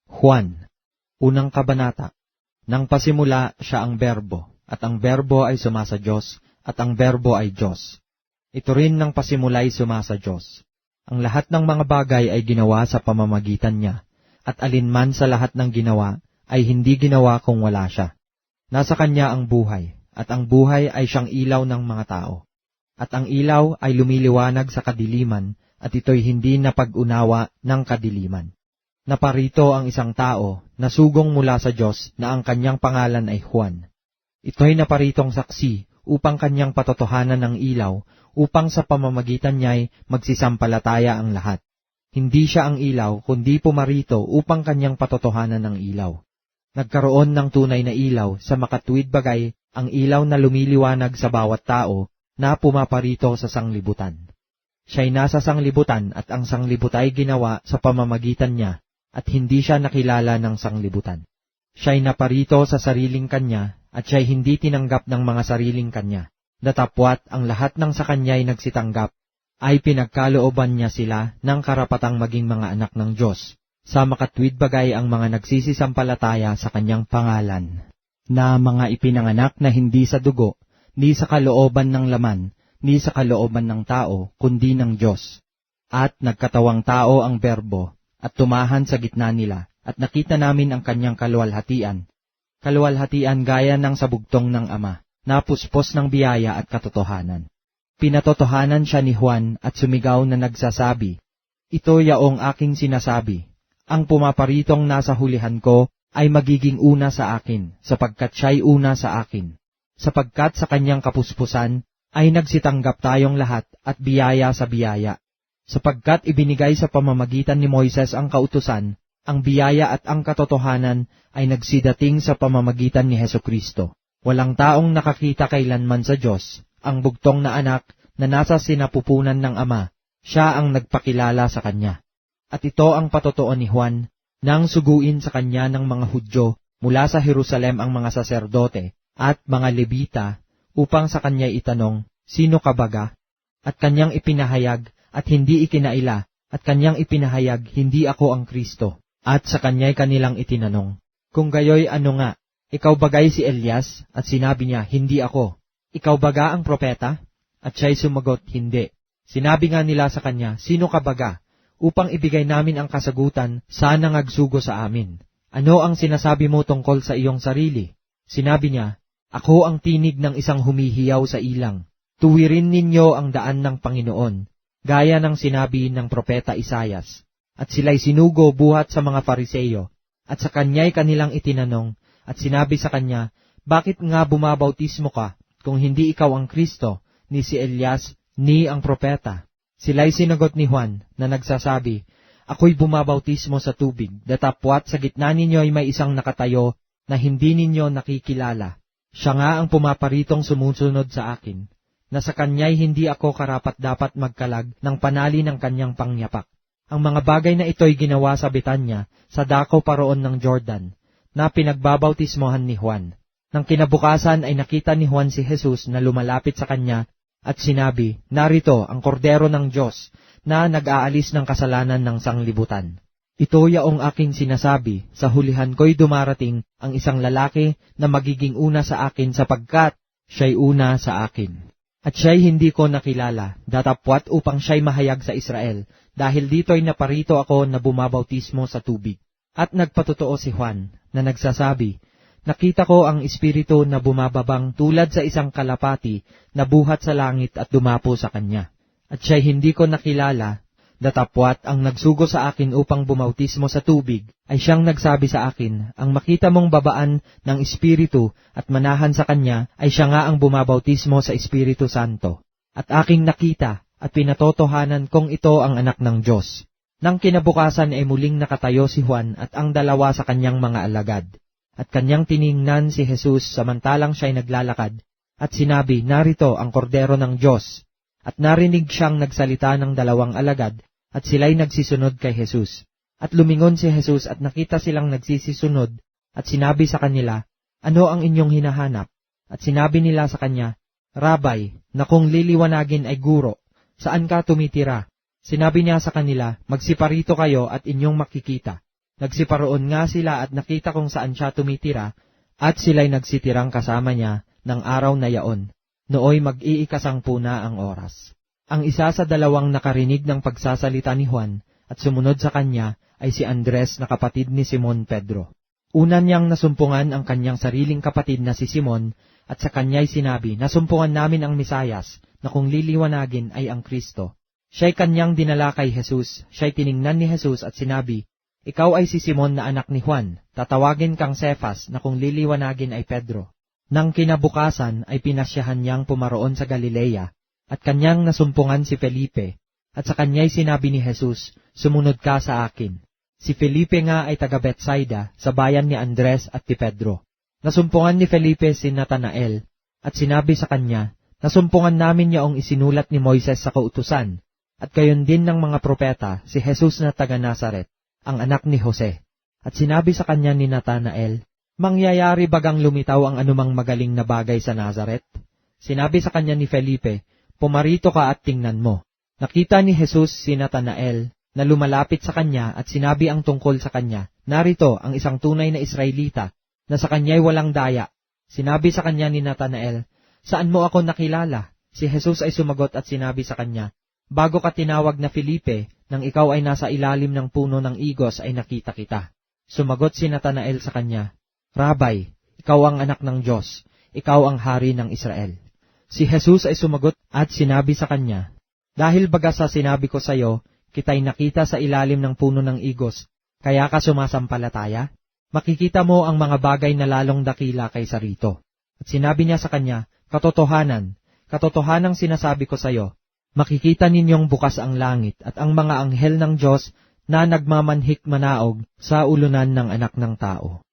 Juan, unang kabanata. Nang pasimula siya ang Berbo, at ang Berbo ay sumasa Diyos, at ang Berbo ay Diyos. Ito rin nang pasimula'y sumasa Diyos. Ang lahat ng mga bagay ay ginawa sa pamamagitan niya, at alinman sa lahat ng ginawa ay hindi ginawa kung wala siya. Nasa kanya ang buhay, at ang buhay ay siyang ilaw ng mga tao. At ang ilaw ay lumiliwanag sa kadiliman, at ito'y hindi napag-unawa ng kadiliman. Naparito ang isang tao na sugong mula sa Diyos na ang kanyang pangalan ay Juan. Ito'y naparitong saksi upang kanyang patotohanan ng ilaw, upang sa pamamagitan niya'y magsisampalataya ang lahat. Hindi siya ang ilaw, kundi pumarito upang kanyang patotohanan ng ilaw. Nagkaroon ng tunay na ilaw sa makatuwid bagay, ang ilaw na lumiliwanag sa bawat tao na pumaparito sa sanglibutan. Siya'y nasa sanglibutan at ang sanglibutan ay ginawa sa pamamagitan niya, at hindi siya nakilala ng sanglibutan. Siya'y naparito sa sariling kanya, at siya'y hindi tinanggap ng mga sariling kanya. Datapwat ang lahat ng sa kanya'y nagsitanggap, ay pinagkalooban niya sila ng karapatang maging mga anak ng Diyos, sa makatwid bagay ang mga nagsisisampalataya sa kanyang pangalan, na mga ipinanganak na hindi sa dugo, ni sa kalooban ng laman, ni sa kalooban ng tao, kundi ng Diyos. At nagkatawang tao ang Berbo, at tumahan sa gitna nila, at nakita namin ang kanyang kaluwalhatian. Kaluwalhatian gaya ng sabugtong ng Ama, na puspos ng biyaya at katotohanan. Pinatotohanan siya ni Juan at sumigaw na nagsasabi, "Ito yaong aking sinasabi, ang pumaparitong nasa hulihan ko ay magiging una sa akin, sapagkat siya'y una sa akin. Sapagkat sa kanyang kapuspusan ay nagsitanggap tayong lahat at biyaya sa biyaya. Sapagkat ibinigay sa pamamagitan ni Moises ang kautusan, ang biyaya at ang katotohanan ay nagsidating sa pamamagitan ni Hesukristo. Walang taong nakakita kailanman sa Diyos, ang bugtong na anak na nasa sinapupunan ng Ama, siya ang nagpakilala sa kanya. At ito ang patotoo ni Juan, nang suguin sa kanya ng mga Hudyo mula sa Jerusalem ang mga saserdote at mga Levita, upang sa kanya itanong, "Sino ka baga?" At kanyang ipinahayag, at hindi ikinaila, at kanyang ipinahayag, "Hindi ako ang Kristo." At sa kanya'y kanilang itinanong, "Kung gayoy ano nga, ikaw bagay si Elias?" At sinabi niya, "Hindi ako." "Ikaw baga ang propeta?" At siya'y sumagot, "Hindi." Sinabi nga nila sa kanya, "Sino ka baga?" Upang ibigay namin ang kasagutan sa nangagsugo sa amin. "Ano ang sinasabi mo tungkol sa iyong sarili?" Sinabi niya, "Ako ang tinig ng isang humihiyaw sa ilang. Tuwirin ninyo ang daan ng Panginoon," gaya ng sinabi ng propeta Isayas. At sila'y sinugo buhat sa mga Fariseyo, at sa kanya'y kanilang itinanong, at sinabi sa kanya, "Bakit nga bumabautismo ka, kung hindi ikaw ang Kristo, ni si Elias, ni ang propeta?" Sila'y sinagot ni Juan, na nagsasabi, "Ako'y bumabautismo sa tubig, datapwat sa gitna ninyo ay may isang nakatayo, na hindi ninyo nakikilala. Siya nga ang pumaparitong sumusunod sa akin, na sa kanya'y hindi ako karapat-dapat magkalag ng panali ng kanyang pangyapak. Ang mga bagay na ito'y ginawa sa Betanya, sa dako paroon ng Jordan, na pinagbabautismohan ni Juan. Nang kinabukasan ay nakita ni Juan si Jesus na lumalapit sa kanya, at sinabi, "Narito ang kordero ng Diyos, na nag-aalis ng kasalanan ng sanglibutan. Ito yaong aking sinasabi, sa hulihan ko'y dumarating ang isang lalaki na magiging una sa akin sapagkat siya'y una sa akin. At siya'y hindi ko nakilala, datapwat upang siya'y mahayag sa Israel, dahil dito'y naparito ako na bumabautismo sa tubig." At nagpatotoo si Juan, na nagsasabi, "Nakita ko ang Espiritu na bumababang tulad sa isang kalapati na buhat sa langit at dumapo sa kanya. At siya'y hindi ko nakilala, datapwat ang nagsugo sa akin upang bumautismo sa tubig, ay siyang nagsabi sa akin, ang makita mong babaan ng Espiritu at manahan sa kanya, ay siya nga ang bumabautismo sa Espiritu Santo. At aking nakita, at pinatotohanan kong ito ang anak ng Diyos." Nang kinabukasan ay muling nakatayo si Juan at ang dalawa sa kanyang mga alagad. At kanyang tiningnan si Jesus samantalang siya'y naglalakad, at sinabi, "Narito ang kordero ng Diyos." At narinig siyang nagsalita ng dalawang alagad, at sila'y nagsisunod kay Jesus. At lumingon si Jesus at nakita silang nagsisisunod, at sinabi sa kanila, "Ano ang inyong hinahanap?" At sinabi nila sa kanya, "Rabay, na kung liliwanagin ay guro, saan ka tumitira?" Sinabi niya sa kanila, "Magsiparito kayo at inyong makikita." Nagsiparoon nga sila at nakita kung saan siya tumitira, at sila'y nagsitirang kasama niya ng araw na yaon. Nooy mag-iikasangpu na ang oras. Ang isa sa dalawang nakarinig ng pagsasalita ni Juan at sumunod sa kanya ay si Andres na kapatid ni Simon Pedro. Una niyang nasumpungan ang kanyang sariling kapatid na si Simon at sa kanya'y sinabi, nasumpungan namin ang Misayas na kung liliwanagin ay ang Kristo. Siya'y kanyang dinala kay Jesus, siya'y tiningnan ni Jesus at sinabi, ikaw ay si Simon na anak ni Juan, tatawagin kang Cefas na kung liliwanagin ay Pedro. Nang kinabukasan ay pinasyahan niyang pumaroon sa Galilea, at kanyang nasumpungan si Felipe, at sa kanya'y sinabi ni Jesus, sumunod ka sa akin. Si Felipe nga ay taga Betsaida, sa bayan ni Andres at ni Pedro. Nasumpungan ni Felipe si Natanael, at sinabi sa kanya, nasumpungan namin yaong isinulat ni Moises sa kautusan, at gayon din ng mga propeta, si Jesus na taga Nazaret, ang anak ni Jose. At sinabi sa kanya ni Natanael, mangyayari bagang lumitaw ang anumang magaling na bagay sa Nazaret? Sinabi sa kanya ni Felipe, pumarito ka at tingnan mo. Nakita ni Jesus si Natanael na lumalapit sa kanya at sinabi ang tungkol sa kanya, narito ang isang tunay na Israelita na sa kanya'y walang daya. Sinabi sa kanya ni Natanael, saan mo ako nakilala? Si Jesus ay sumagot at sinabi sa kanya, bago ka tinawag na Felipe, nang ikaw ay nasa ilalim ng puno ng igos ay nakita kita. Sumagot si Natanael sa kanya, Rabay, ikaw ang anak ng Diyos, ikaw ang hari ng Israel. Si Jesus ay sumagot at sinabi sa kanya, dahil baga sa sinabi ko sa iyo, kita'y nakita sa ilalim ng puno ng igos, kaya ka sumasampalataya? Makikita mo ang mga bagay na lalong dakila kaysa rito. At sinabi niya sa kanya, katotohanang sinasabi ko sa iyo, makikita ninyong bukas ang langit at ang mga anghel ng Diyos na nagmamanhik manaog sa ulunan ng anak ng tao.